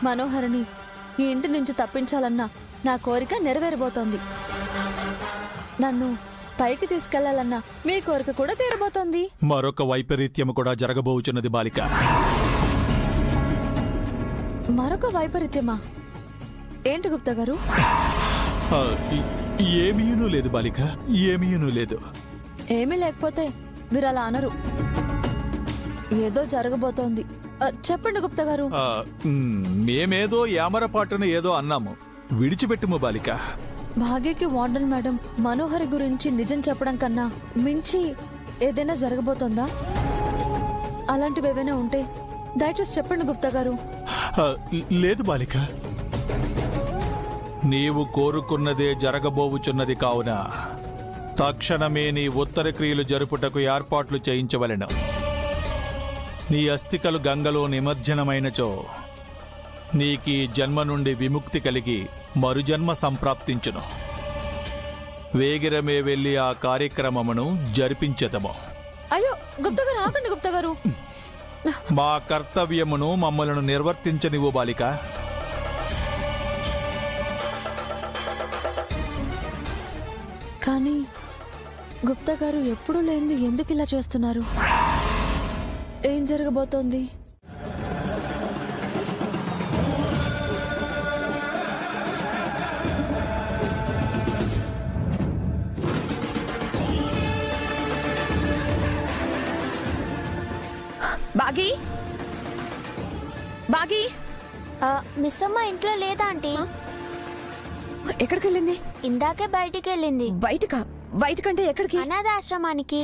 మనోహరిని ఈ ఇంటి నుంచి తప్పించాలన్న నా కోరిక నెరవేరబోతోంది. నన్ను పైకి తీసుకెళ్లాలన్న మీ కోరిక కూడా తీరబోతోంది. మరొక వైపరీత్యము కూడా జరగబోచున్నది బాలిక. మరొక వైపరీత్యమా? ఏంటి గుప్తా గారు? ఏమీనూ లేదు బాలిక, ఏమీనూ లేదు. ఏమీ లేకపోతే వీరలా అనరు. ఏదో జరగబోతోంది. చెప్పండి గుప్తా గారు. మేమేదో యామరపాటున ఏదో అన్నాము, విడిచిపెట్టుము బాలిక. భాగ్యకి వార్డెన్ మేడం మనోహరి గురించి నిజం చెప్పడం కన్నా మించి ఏదైనా జరగబోతోందా? అలాంటివేవైనా ఉంటే దయచేసి చెప్పండి గుప్తా గారు. లేదు బాలిక, నీవు కోరుకున్నదే జరగబోవుచున్నది కావున తక్షణమే నీ ఉత్తర క్రియలు జరుపుటకు ఏర్పాట్లు చేయించవలెను. నీ అస్థికలు గంగలో నిమజ్జనమైనచో నీకీ జన్మ నుండి విముక్తి కలిగి మరుజన్మ సంప్రాప్తించును. వేగిరమే వెళ్లి ఆ కార్యక్రమమును జరిపించదము. అయ్యో గుప్తా గారు, ఆగండి గుప్తా గారు. మా కర్తవ్యమును మమ్మలను నిర్వర్తించనివ్వు బాలిక. కానీ గుప్తా గారు ఎప్పుడూ లేనిది ఎందుకు ఇలా చేస్తున్నారు? ఏం జరగబోతోంది? బాగీ, బాగీ, మిస్ అమ్మ ఇంట్లో లేదా ఆంటీ? ఎక్కడికి వెళ్ళింది? ఇందాకే బయటికి వెళ్ళింది. బయటకా? బయటకంటే ఎక్కడికి? అనాథాశ్రమానికి.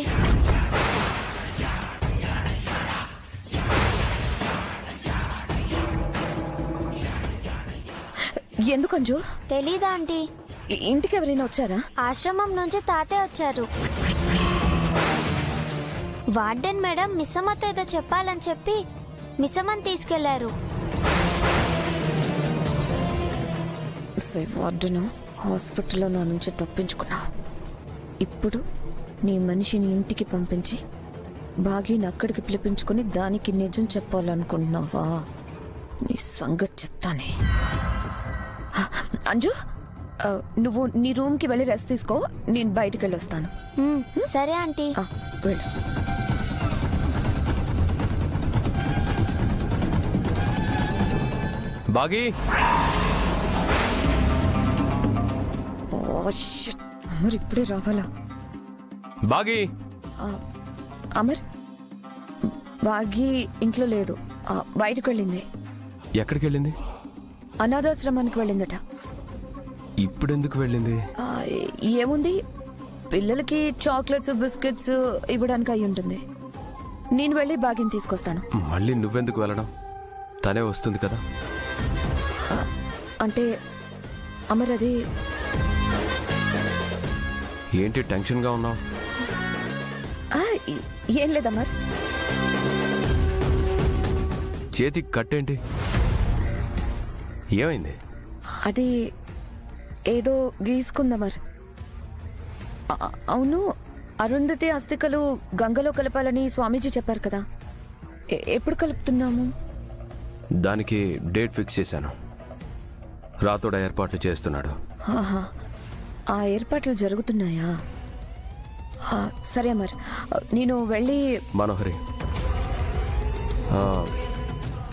ఎందుకు అంజు? తెలీదా ఆంటీ? ఇంటికి ఎవరైనా వచ్చారా? ఆశ్రమం నుంచి తాతే వచ్చారు. వార్డెన్ మేడం మిస్సమ్మతో ఏదో చెప్పాలని చెప్పి మిస్సమ్మని తీసుకెళ్లారు. వార్డెన్ హాస్పిటల్లో నా నుంచి తప్పించుకున్నావు. ఇప్పుడు నీ మనిషిని ఇంటికి పంపించి బాగీని అక్కడికి పిలిపించుకుని దానికి నిజం చెప్పాలనుకుంటున్నావా? నీ సంగతి చెప్తానే. అంజు, నువ్వు నీ రూమ్ కి వెళ్ళి రెస్ట్ తీసుకో, నేను బయటికి వెళ్ళి వస్తాను. సరే ఆంటీ. వెళ్ళు. బాగీ, అమర్ ఇప్పుడే రావాలా? బాగీ. అమర్, బాగీ ఇంట్లో లేదు, బయటకు వెళ్ళింది. ఎక్కడికి వెళ్ళింది? అనాథాశ్రమానికి వెళ్ళిందట. ఇప్పుడెందుకు వెళ్ళింది? ఏముంది, పిల్లలకి చాక్లెట్స్ బిస్కెట్స్ ఇవ్వడానికి అయి ఉంటుంది. నేను వెళ్ళి బాగిని తీసుకొస్తాను. మళ్ళీ నువ్వెందుకు వెళ్ళడం? తనే వస్తుంది కదా. అంటే అమర్, అది ఏంటి టెన్షన్ గా ఉన్నావు? ఏం లేదమ్మర్. చేతికి కట్టేంటి? ఏమైంది? అది ఏదో గీసుకుందమర్. అవును, అరుంధతి అస్థికలు గంగలో కలపాలని స్వామీజీ చెప్పారు కదా, ఎప్పుడు కలుపుతున్నాము? దానికి డేట్ ఫిక్స్ చేశాను. రాతోడ ఏర్పాట్లు చేస్తున్నాడు. ఆ ఏర్పాట్లు జరుగుతున్నాయా? సరే అమర్, నేను వెళ్ళి. మనోహరి,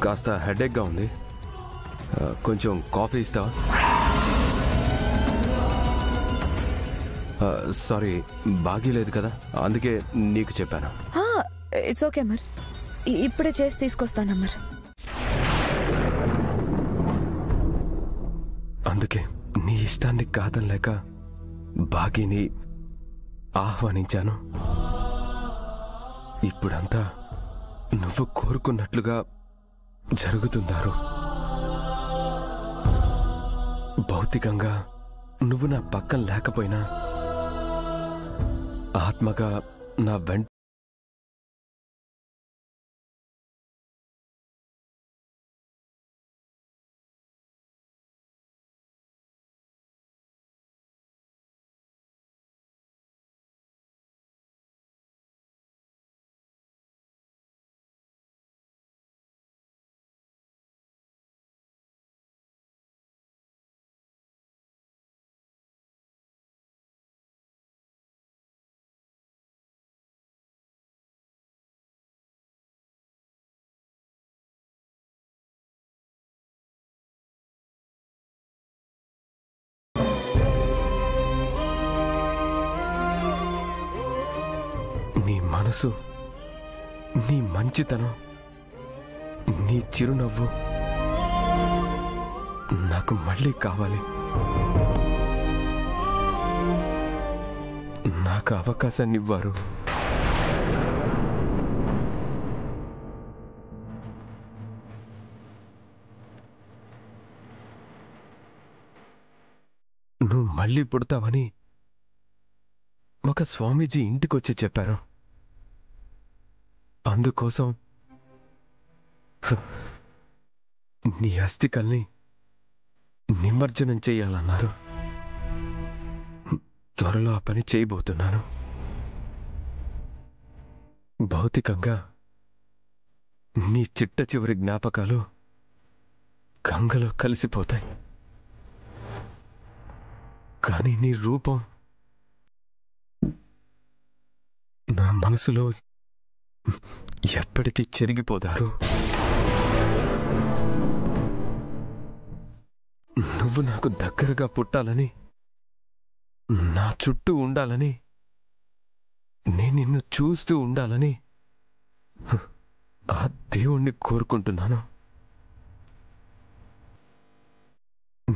కాస్త హెడేక్ గా ఉంది, కొంచెం కాఫీ ఇస్తావా? సారీ, బాగీలేదు కదా, అందుకే నీకు చెప్పాను. ఇట్స్ ఓకే అమర్, ఇప్పుడే చేసి తీసుకొస్తానమ్మర్. అందుకే నీ ఇష్టాన్ని కాదనలేక బాగీని ఆహ్వానించాను. ఇప్పుడంతా నువ్వు కోరుకున్నట్లుగా జరుగుతుందారు. భౌతికంగా నువ్వు నా పక్కన లేకపోయినా ఆత్మగా నా వెంట నీ మనసు, నీ మంచితనం, నీ చిరునవ్వు నాకు మళ్ళీ కావాలి. నాకు అవకాశాన్ని ఇవ్వరు. నువ్వు మళ్ళీ పుడతావని ఒక స్వామీజీ ఇంటికొచ్చి చెప్పారు. అందుకోసం నీ అస్థికల్ని నిమజ్జనం చెయ్యాలన్నారు. త్వరలో ఆ పని చేయబోతున్నాను. భౌతికంగా నీ చిట్ట చివరి జ్ఞాపకాలు గంగలో కలిసిపోతాయి. కానీ నీ రూపం నా మనసులో ఎప్పటికీ చెరిగిపోదారు. నువ్వు నాకు దగ్గరగా పుట్టాలని, నా చుట్టూ ఉండాలని, నేను నిన్ను చూస్తూ ఉండాలని ఆ దేవుణ్ణి కోరుకుంటున్నాను.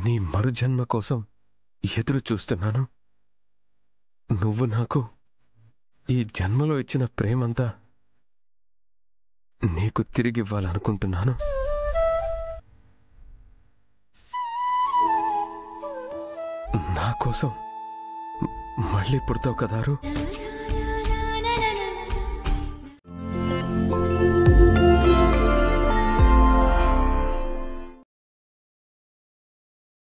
నీ మరుజన్మ కోసం ఎదురు చూస్తున్నాను. నువ్వు నాకు ఈ జన్మలో ఇచ్చిన ప్రేమంతా నీకు తిరిగివ్వాలనుకుంటున్నాను. నా కోసం మళ్ళీ పుడతావు కదారు.